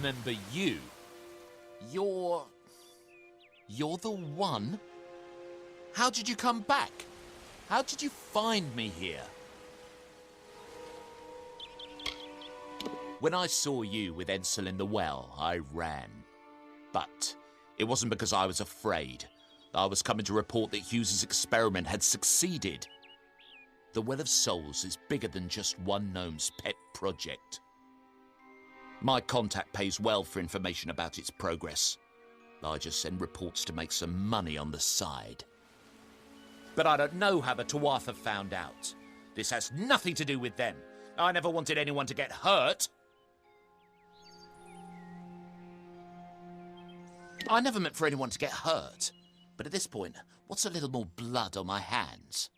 remember you. You're the one? How did you come back? How did you find me here? When I saw you with Edsel in the well, I ran. But it wasn't because I was afraid. I was coming to report that Hughes's experiment had succeeded. The Well of Souls is bigger than just one gnome's pet project. My contact pays well for information about its progress. I just send reports to make some money on the side. But I don't know how the Tuatha found out. This has nothing to do with them. I never wanted anyone to get hurt. I never meant for anyone to get hurt. But at this point, what's a little more blood on my hands?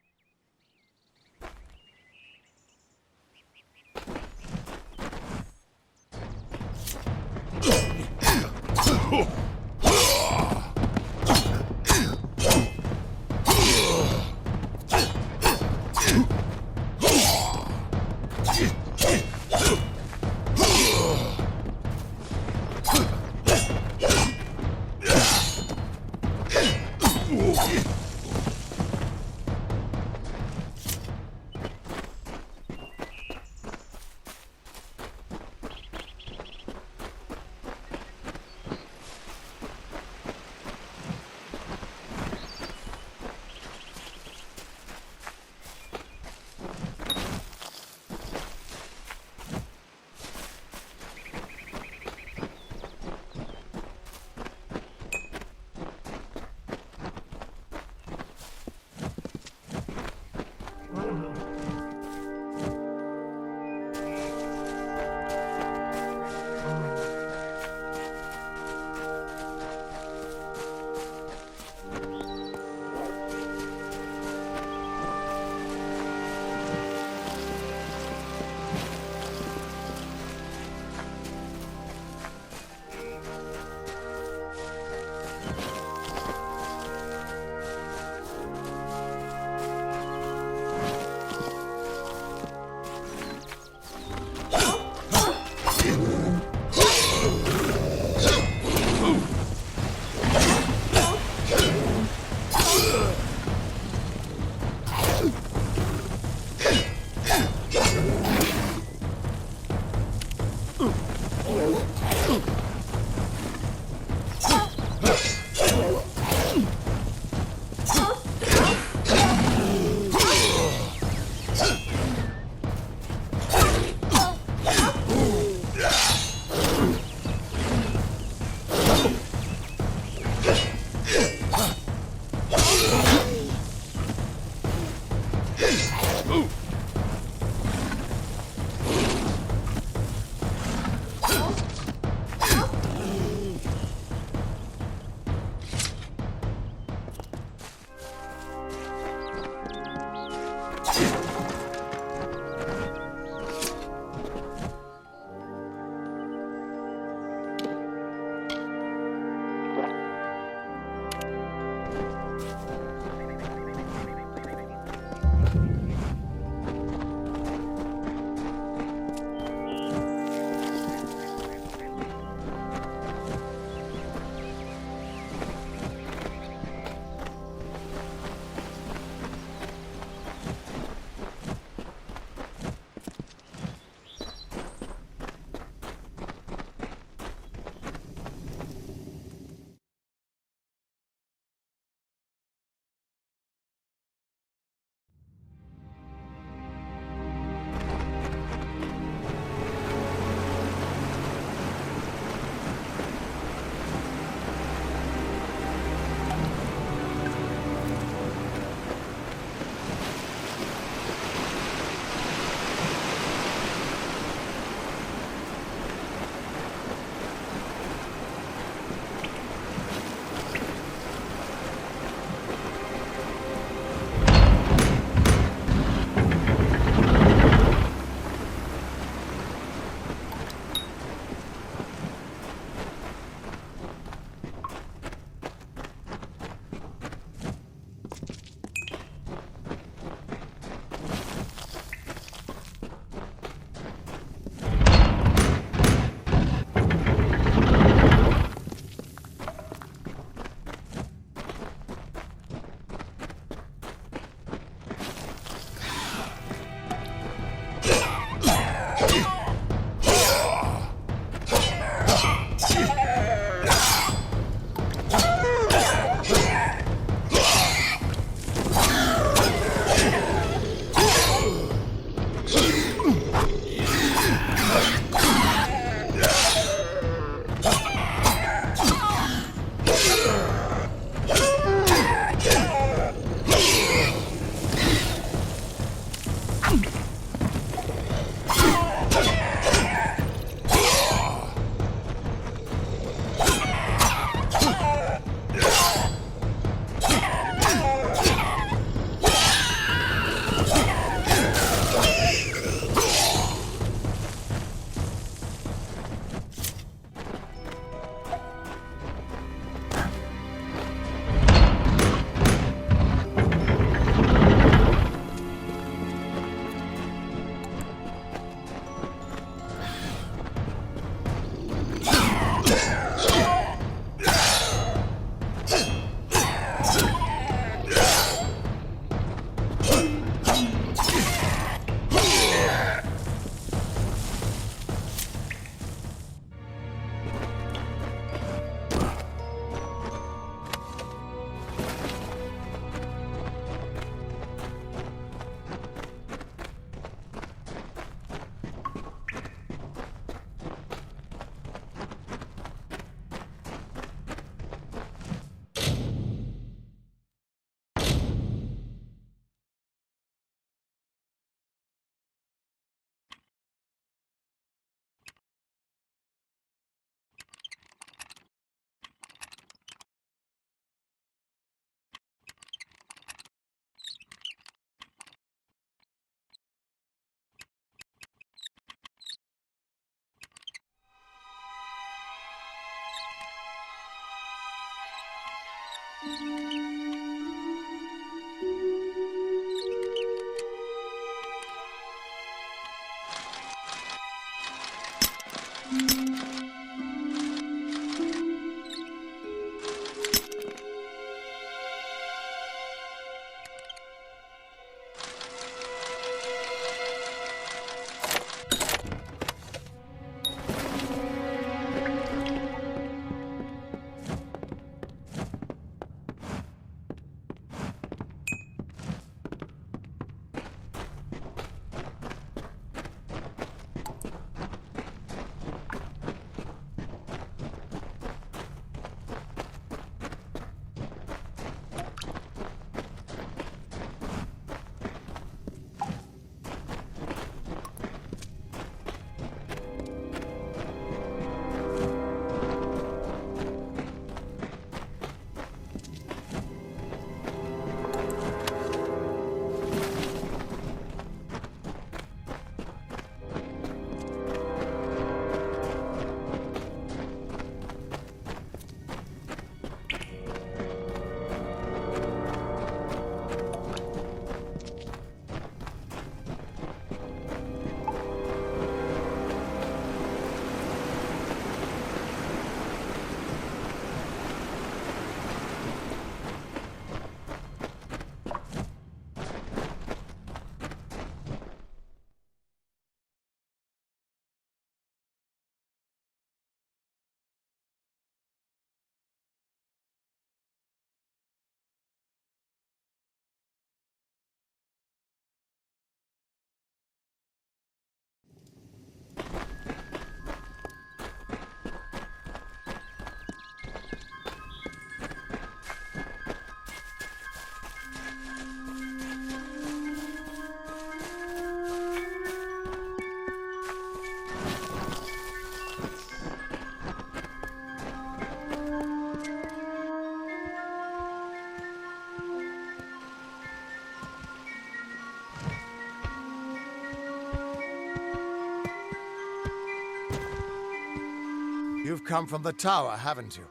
You've come from the tower, haven't you?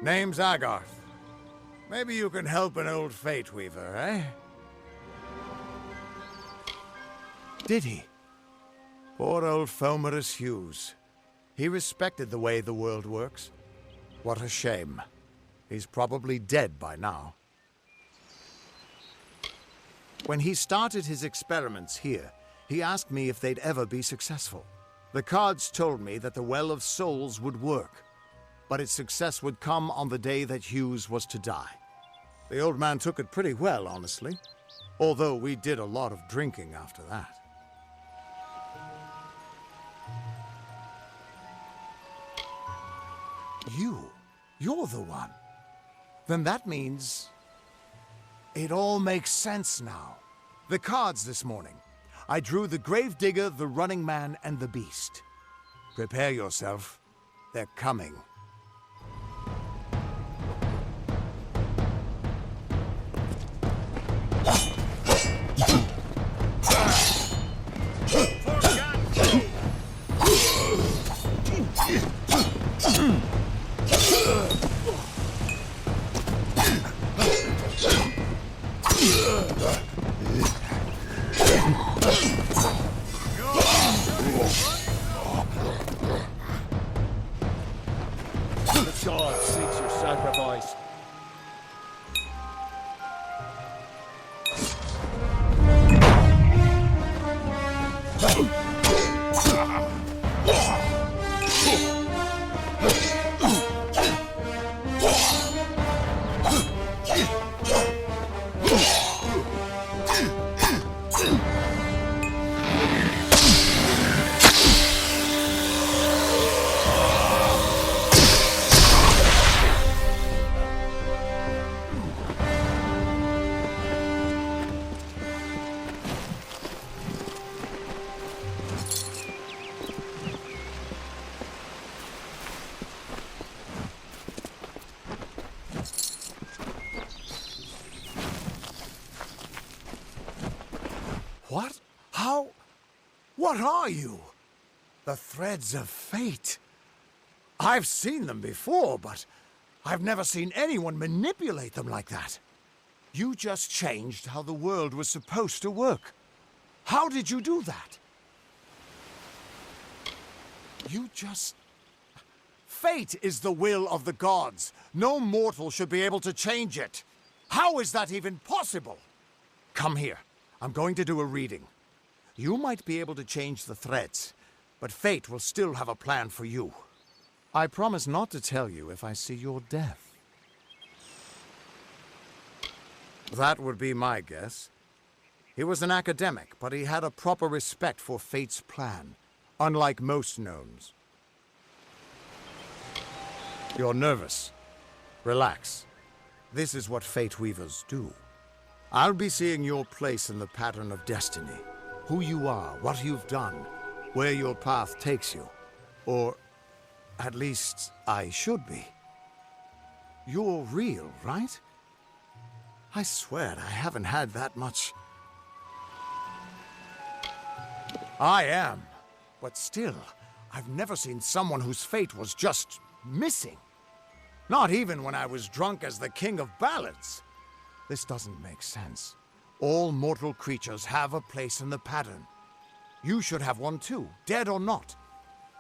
Name's Agarth. Maybe you can help an old fate weaver, eh? Did he? Poor old Fomerus Hughes. He respected the way the world works. What a shame. He's probably dead by now. When he started his experiments here, he asked me if they'd ever be successful. The cards told me that the Well of Souls would work, but its success would come on the day that Hughes was to die. The old man took it pretty well, honestly, although we did a lot of drinking after that. You're the one. Then that means it all makes sense now. The cards this morning. I drew the Gravedigger, the Running Man, and the Beast. Prepare yourself. They're coming. The god seeks your sacrifice. What? How? What are you? The threads of fate. I've seen them before, but I've never seen anyone manipulate them like that. You just changed how the world was supposed to work. How did you do that? You just... Fate is the will of the gods. No mortal should be able to change it. How is that even possible? Come here. I'm going to do a reading. You might be able to change the threads, but fate will still have a plan for you. I promise not to tell you if I see your death. That would be my guess. He was an academic, but he had a proper respect for fate's plan, unlike most gnomes. You're nervous. Relax. This is what fate weavers do. I'll be seeing your place in the pattern of destiny. Who you are, what you've done, where your path takes you. Or, at least, I should be. You're real, right? I swear I haven't had that much. I am. But still, I've never seen someone whose fate was just missing. Not even when I was drunk as the king of ballads. This doesn't make sense. All mortal creatures have a place in the pattern. You should have one too, dead or not.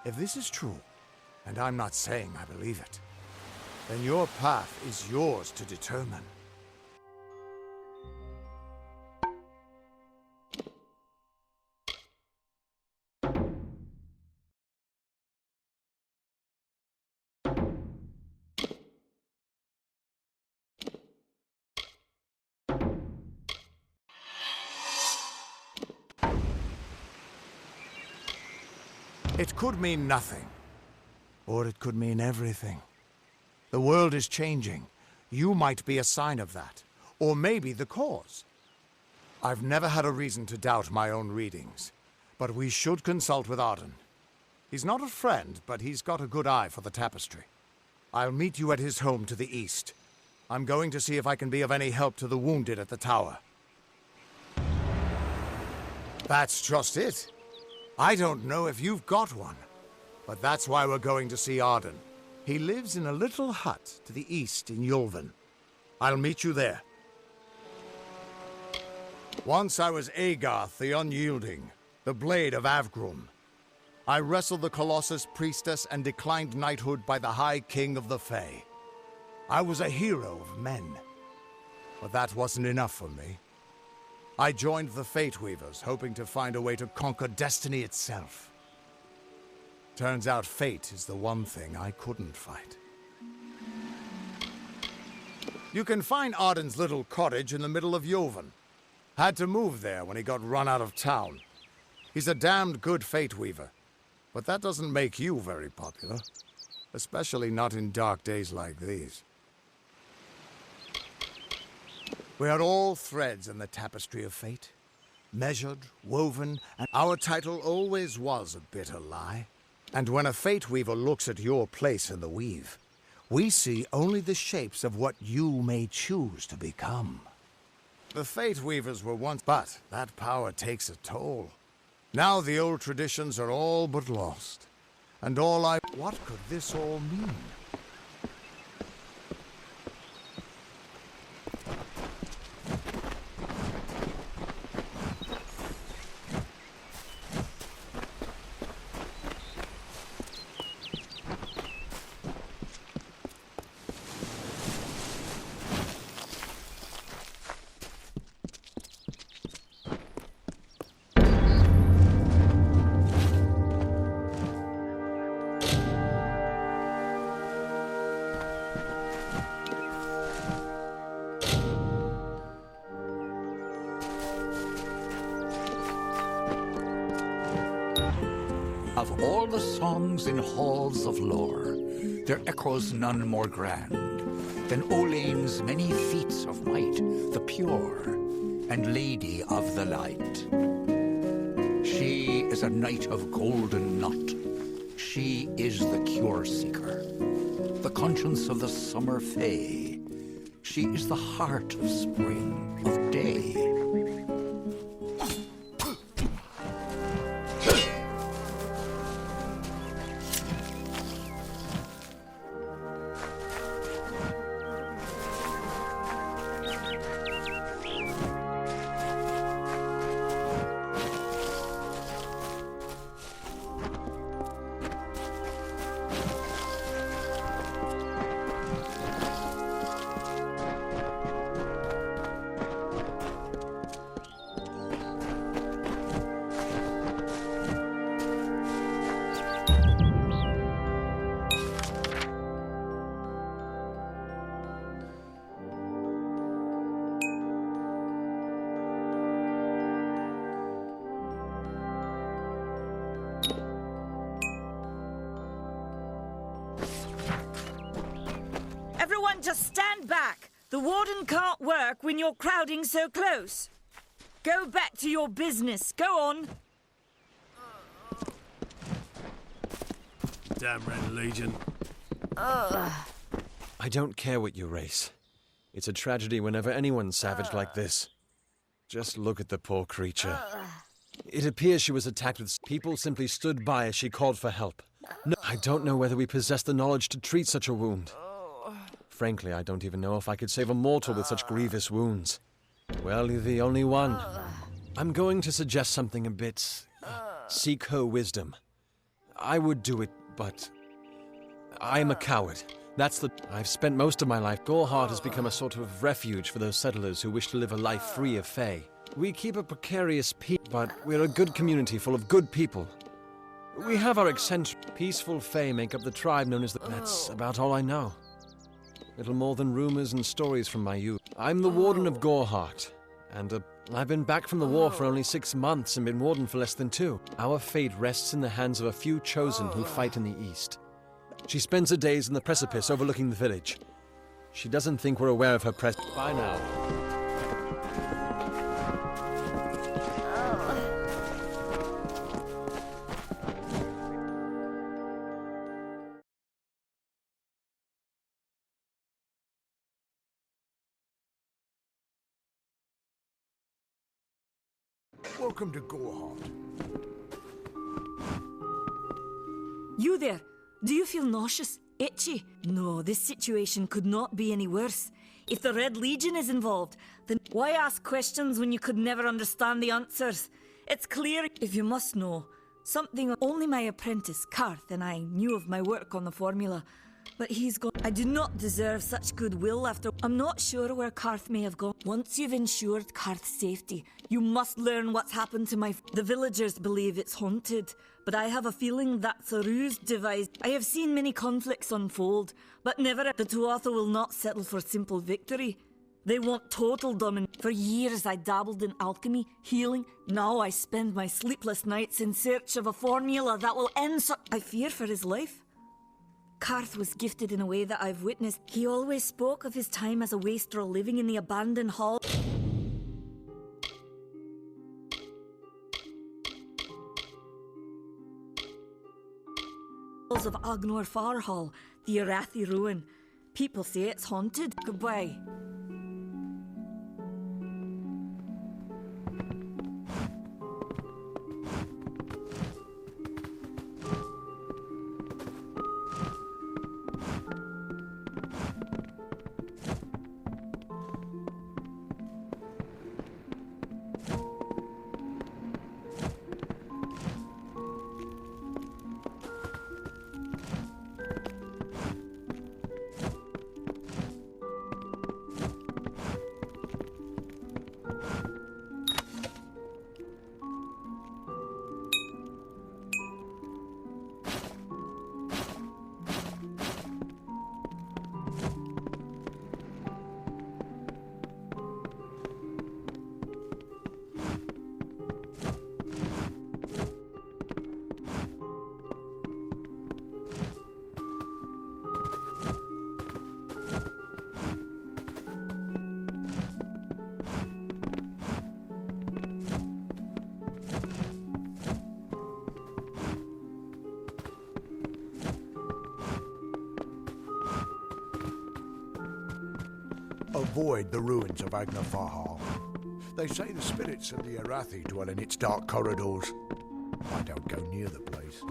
If this is true, and I'm not saying I believe it, then your path is yours to determine. It could mean nothing, or it could mean everything. The world is changing. You might be a sign of that, or maybe the cause. I've never had a reason to doubt my own readings, but we should consult with Arden. He's not a friend, but he's got a good eye for the tapestry. I'll meet you at his home to the east. I'm going to see if I can be of any help to the wounded at the tower. That's just it. I don't know if you've got one, but that's why we're going to see Arden. He lives in a little hut to the east in Yulven. I'll meet you there. Once I was Agarth the Unyielding, the Blade of Avgrun. I wrestled the Colossus priestess and declined knighthood by the High King of the Fae. I was a hero of men, but that wasn't enough for me. I joined the Fate Weavers, hoping to find a way to conquer destiny itself. Turns out fate is the one thing I couldn't fight. You can find Arden's little cottage in the middle of Yulven. Had to move there when he got run out of town. He's a damned good Fate Weaver, but that doesn't make you very popular. Especially not in dark days like these. We are all threads in the tapestry of fate. Measured, woven, and our title always was a bitter lie. And when a Fate Weaver looks at your place in the weave, we see only the shapes of what you may choose to become. The Fate Weavers were once, but that power takes a toll. Now the old traditions are all but lost. And what could this all mean? Of all the songs in halls of lore, there echoes none more grand than Olain's many feats of might, the pure and lady of the light. She is a knight of golden knot. She is the cure seeker, the conscience of the summer fae. She is the heart of spring, of day. Just stand back. The warden can't work when you're crowding so close. Go back to your business. Go on. Damn Red Legion. I don't care what you race. It's a tragedy whenever anyone's savage like this. Just look at the poor creature. It appears she was attacked with... People simply stood by as she called for help. No, I don't know whether we possess the knowledge to treat such a wound. Frankly, I don't even know if I could save a mortal with such grievous wounds. Well, you're the only one. I'm going to suggest something a bit... seek her wisdom. I would do it, but... I'm a coward. That's the... I've spent most of my life... Goreheart has become a sort of refuge for those settlers who wish to live a life free of Fae. We keep a precarious peace, but we're a good community full of good people. We have our eccentric, peaceful Fae make up the tribe known as the... That's about all I know. Little more than rumors and stories from my youth. I'm the warden of Goreheart, and I've been back from the war for only 6 months and been warden for less than 2. Our fate rests in the hands of a few chosen who fight in the east. She spends her days in the precipice overlooking the village. She doesn't think we're aware of her presence. Bye now. Welcome to Goreheart. You there. Do you feel nauseous? Itchy? No, this situation could not be any worse. If the Red Legion is involved, then why ask questions when you could never understand the answers? It's clear, if you must know, something only my apprentice, Karth, and I knew of my work on the formula. But he's gone. I do not deserve such goodwill after... I'm not sure where Karth may have gone. Once you've ensured Karth's safety, you must learn what's happened to my... The villagers believe it's haunted, but I have a feeling that's a ruse devised. I have seen many conflicts unfold, but never... The Tuatha will not settle for simple victory. They want total dominance. For years I dabbled in alchemy, healing. Now I spend my sleepless nights in search of a formula that will end so... I fear for his life. Karth was gifted in a way that I've witnessed. He always spoke of his time as a wastrel living in the abandoned hall. Of Agnor Farhall, the Arathi ruin. People say it's haunted. Goodbye. Avoid the ruins of Agnor Farhall. They say the spirits of the Arathi dwell in its dark corridors. I don't go near the place.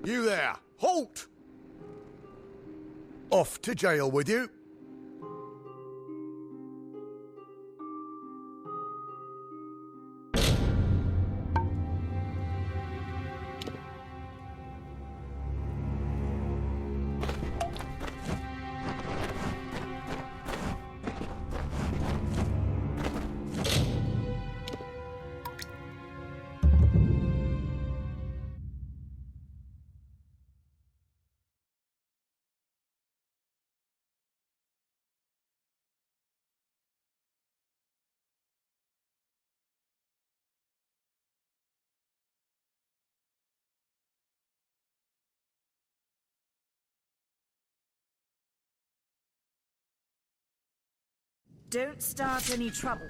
You there! Halt! Off to jail with you. Don't start any trouble.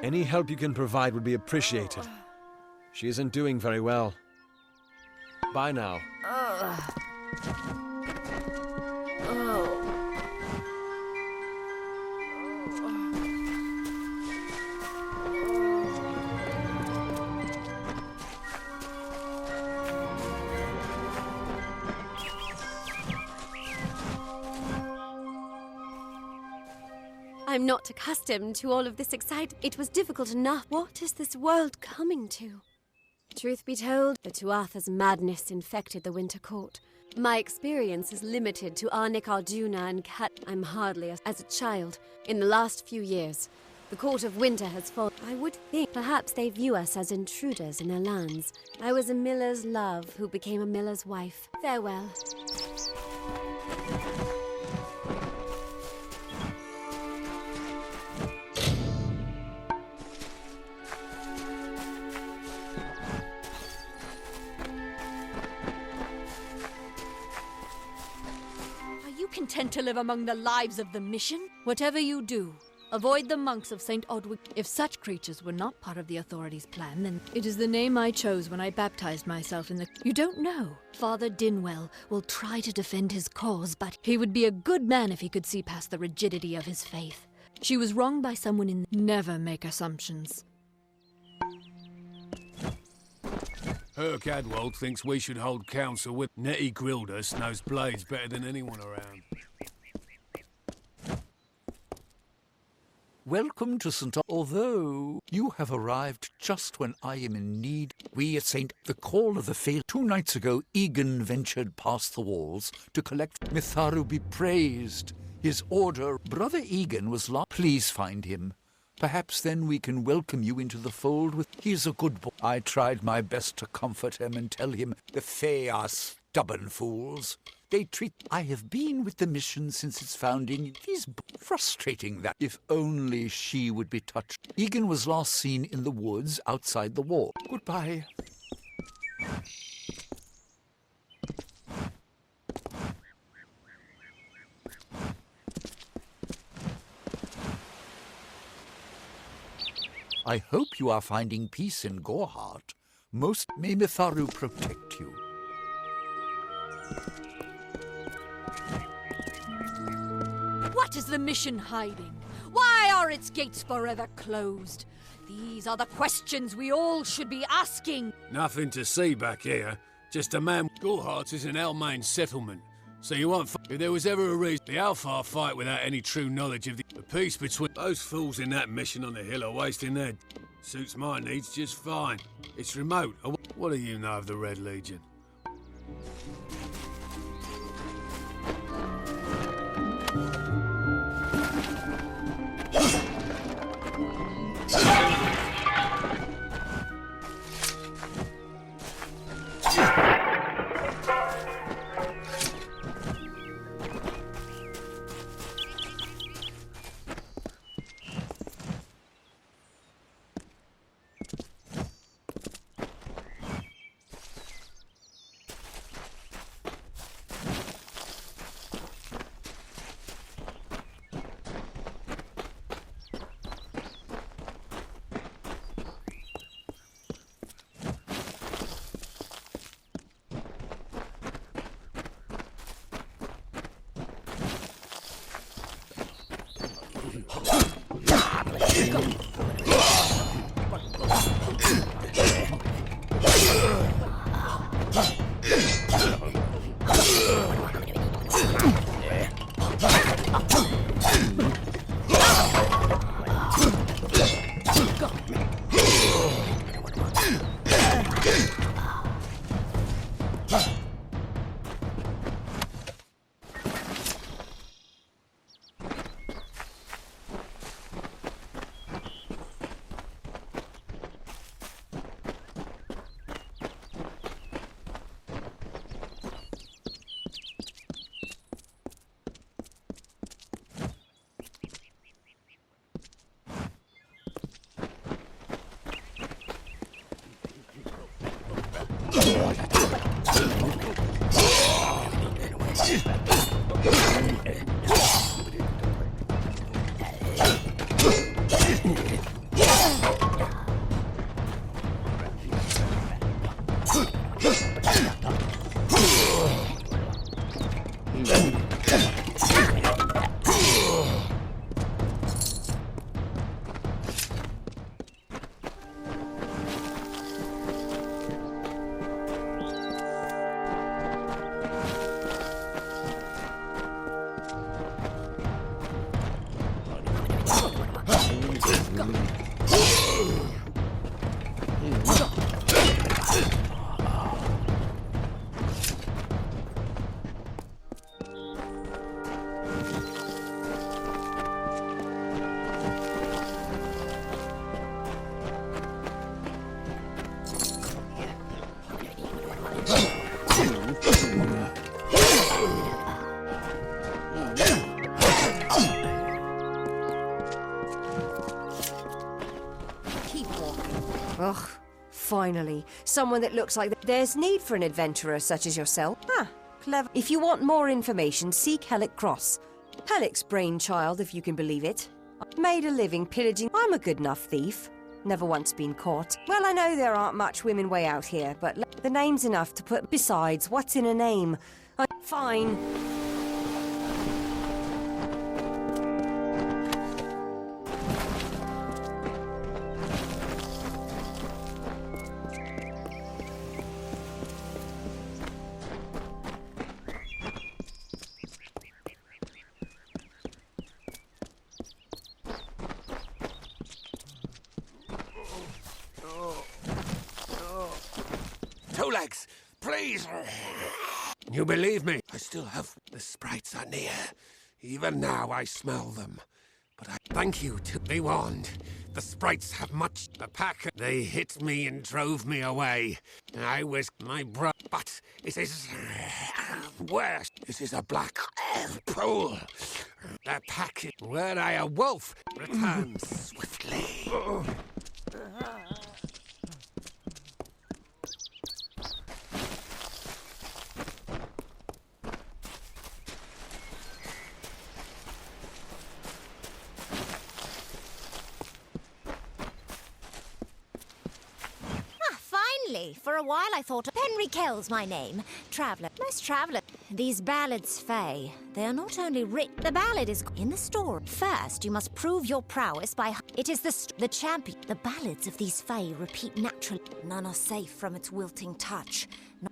Any help you can provide would be appreciated. She isn't doing very well. Bye now. I'm not accustomed to all of this excitement. It was difficult enough. What is this world coming to? Truth be told, the Tuatha's madness infected the Winter Court. My experience is limited to Arnik Arjuna and Kat. I'm hardly as a child. In the last few years, the Court of Winter has fallen. I would think perhaps they view us as intruders in their lands. I was a miller's love who became a miller's wife. Farewell. Content to live among the lives of the mission? Whatever you do, avoid the monks of St. Odwig. If such creatures were not part of the authorities' plan, then it is the name I chose when I baptized myself in the... You don't know. Father Dinwell will try to defend his cause, but he would be a good man if he could see past the rigidity of his faith. She was wronged by someone in... Never make assumptions. Herc Adwold thinks we should hold council with Nettie Grildus knows blades better than anyone around. Welcome to St. Although you have arrived just when I am in need, we at St. The Call of the Fail. 2 nights ago, Egan ventured past the walls to collect Mitharu be praised. His order, Brother Egan was lost. Please find him. Perhaps then we can welcome you into the fold with... He's a good boy. I tried my best to comfort him and tell him the Fae are stubborn fools. They treat... I have been with the mission since its founding. It is frustrating that if only she would be touched. Egan was last seen in the woods outside the wall. Goodbye. I hope you are finding peace in Goreheart. Most may Mitharu protect you. What is the mission hiding? Why are its gates forever closed? These are the questions we all should be asking. Nothing to see back here. Just a man. Goreheart is an Almain settlement. So you won't if there was ever a reason, the Alpha fight without any true knowledge of the peace between... Those fools in that mission on the hill are wasting their... Suits my needs just fine. It's remote. What do you know of the Red Legion? Ugh, finally. Someone that looks like there's need for an adventurer such as yourself. Ah, clever. If you want more information, seek Hellick Cross. Hellick's brainchild, if you can believe it. Made a living pillaging. I'm a good enough thief. Never once been caught. Well, I know there aren't much women way out here, but the name's enough to put... Besides, what's in a name? Fine. Two legs, please. You believe me? I still have... The sprites are near. Even now I smell them. But I thank you to be warned. The sprites have much... The pack, they hit me and drove me away. I was my bro... But it is... worse. This is a black pool. The pack, were I a wolf, returns swiftly. For a while I thought Henry Kell's my name. Traveller. Most traveller. These ballads fey. They are not only written. The ballad is in the story. First, you must prove your prowess by... It is the champion. The ballads of these fey repeat naturally. None are safe from its wilting touch.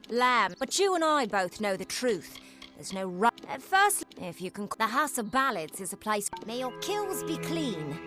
Lamb. But you and I both know the truth. There's no right. First, if you can... The House of Ballads is a place... May your kills be clean.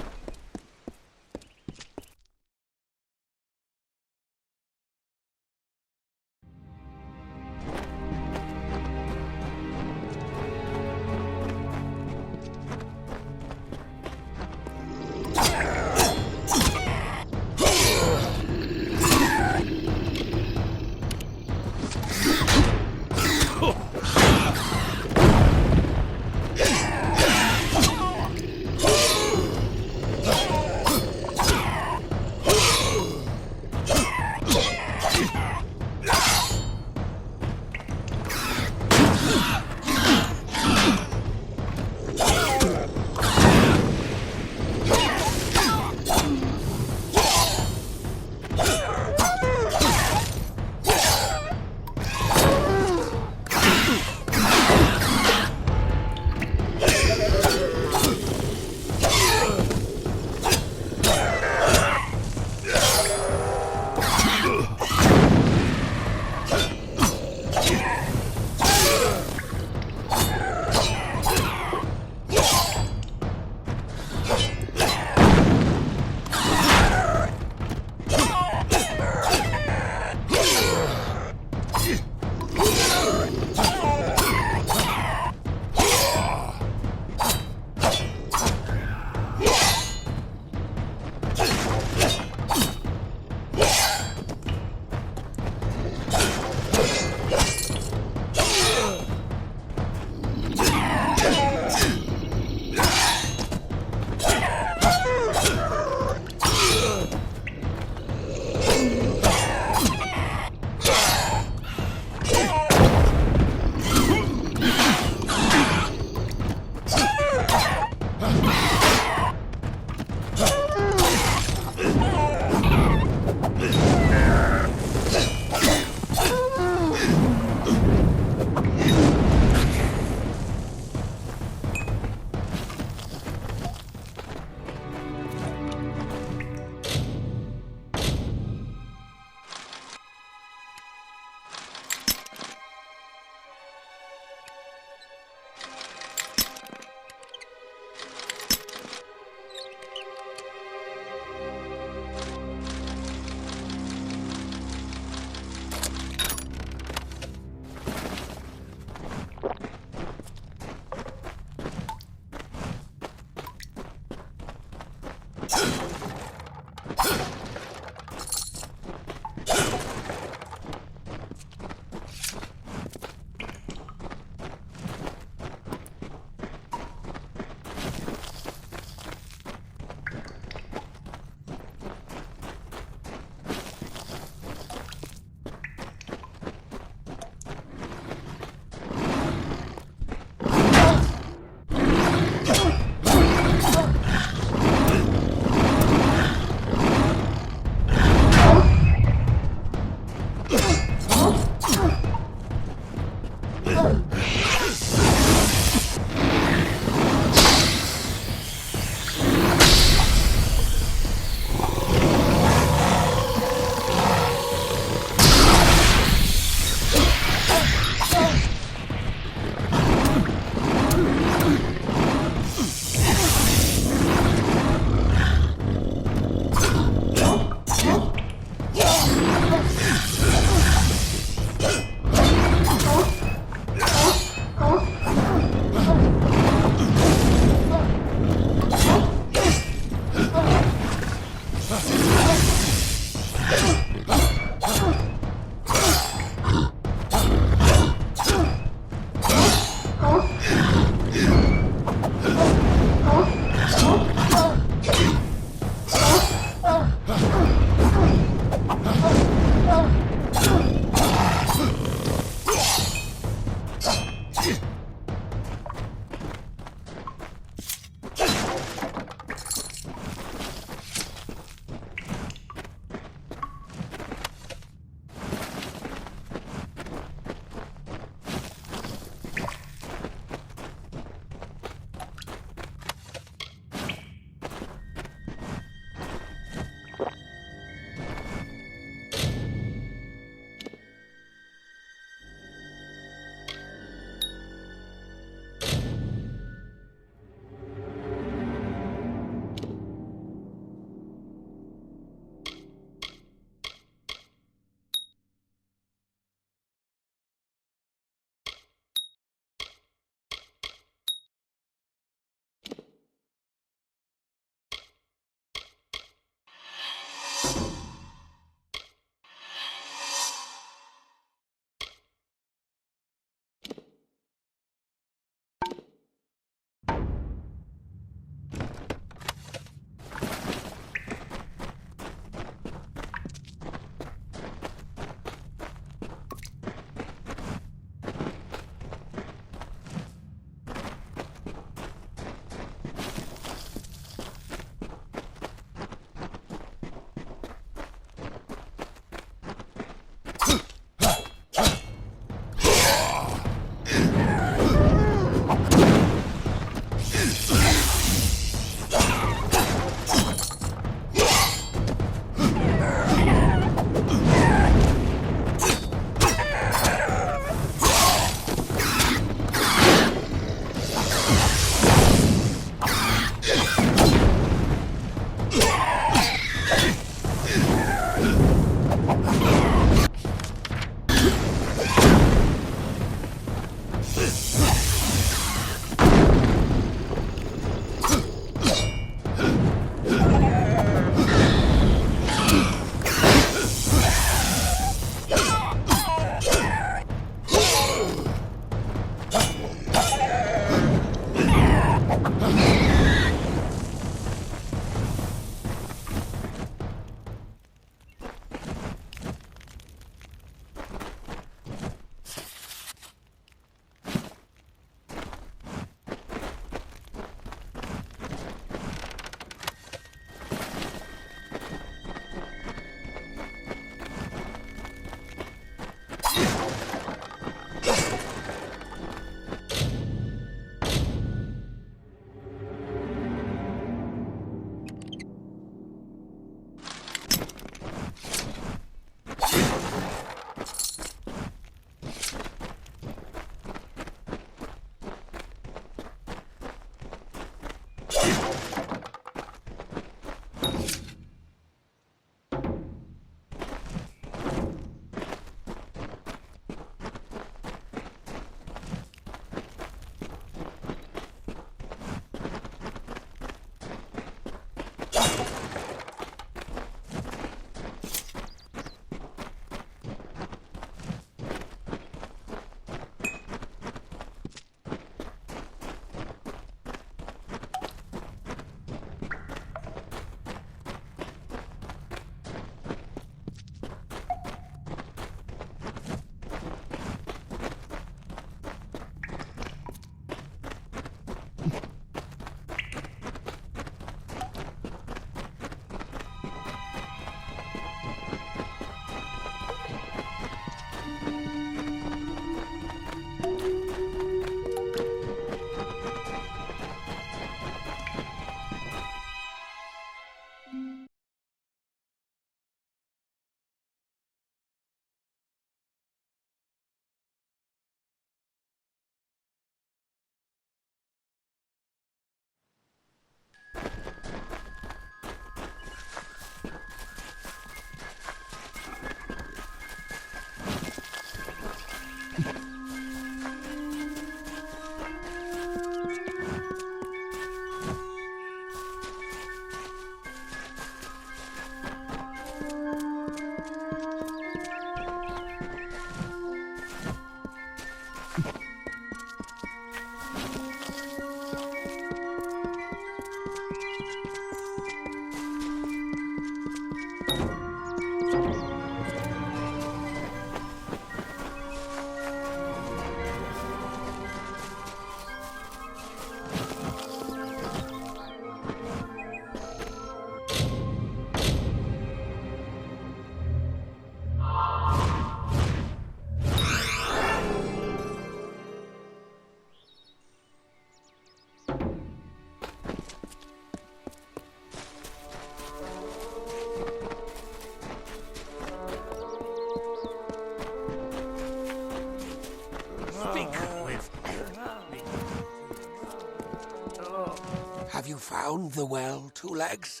found the well, Two Legs?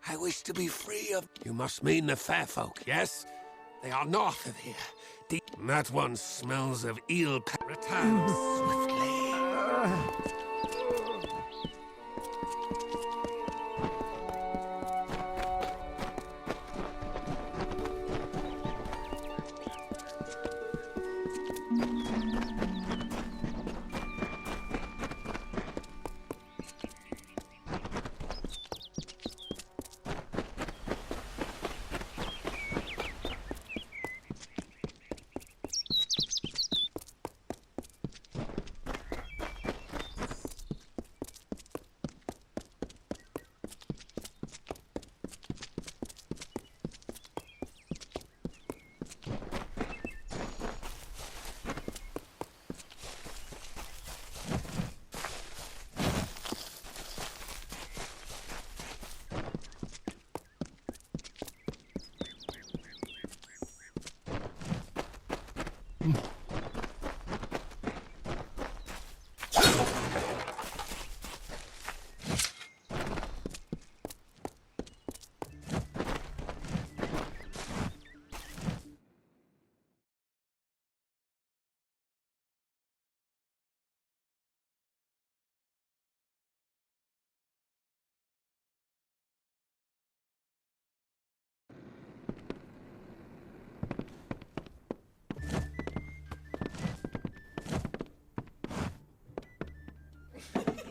I wish to be free of... You must mean the fair folk, yes? They are north of here. That one smells of eel... Return swiftly.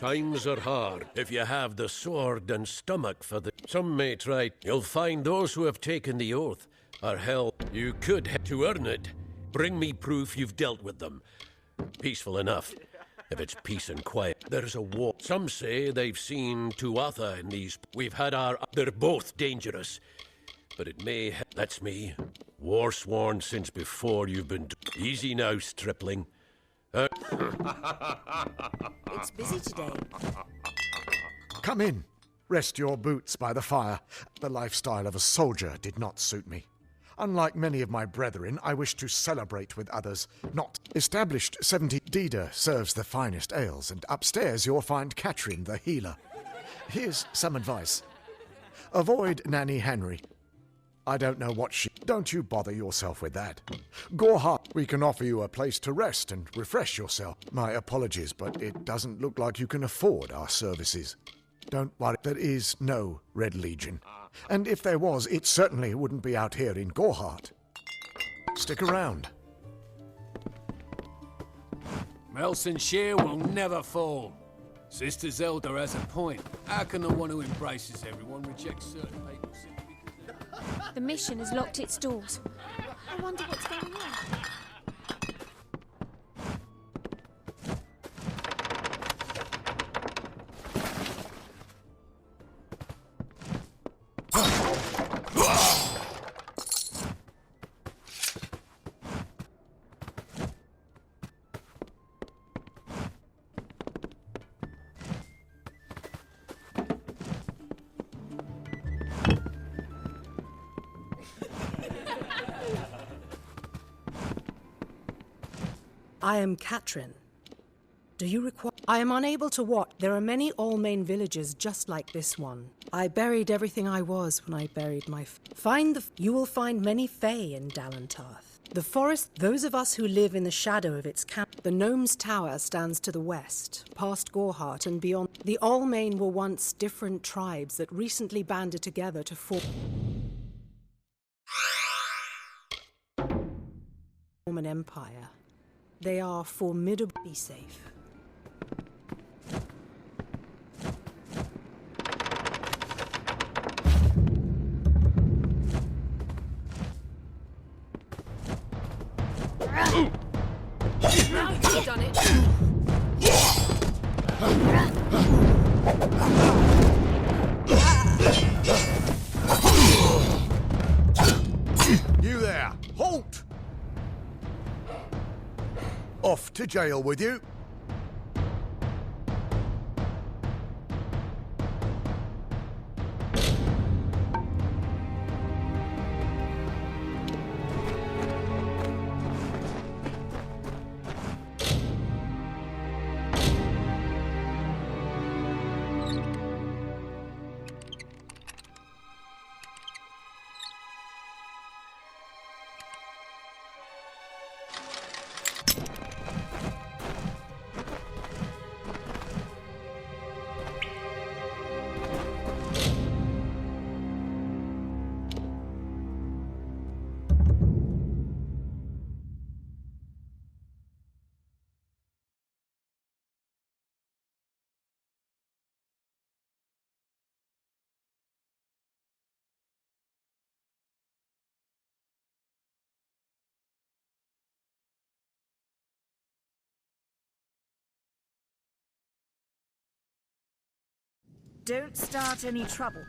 Times are hard if you have the sword and stomach for the... Some may try. You'll find those who have taken the oath are held. You could have to earn it. Bring me proof you've dealt with them. Peaceful enough. If it's peace and quiet, there's a war. Some say they've seen Tuatha in these... We've had our... They're both dangerous. But it may... That's me. War sworn since before you've been... Easy now, stripling. It's busy today. Come in. Rest your boots by the fire. The lifestyle of a soldier did not suit me. Unlike many of my brethren, I wish to celebrate with others, not established 70. Dida serves the finest ales, and upstairs you'll find Catherine the healer. Here's some advice. Avoid Nanny Henry. I don't know what she... Don't you bother yourself with that. Gorhart, we can offer you a place to rest and refresh yourself. My apologies, but it doesn't look like you can afford our services. Don't worry, there is no Red Legion. And if there was, it certainly wouldn't be out here in Gorhart. Stick around. Melson will never fall. Sister Zelda has a point. How can the one who embraces everyone reject certain people simply because The mission has locked its doors. I wonder what's going on. I am Catherine. Do you require... I am unable to watch. There are many Allmain villages just like this one. I buried everything I was when I buried my... You will find many Fae in Dalantarth. The forest, those of us who live in the shadow of its camp. The Gnome's Tower stands to the west, past Gorhart and beyond. The Allmain were once different tribes that recently banded together to form an empire. They are formidable. Be safe. You've done it. You there! Halt! Off to jail with you. Don't start any trouble.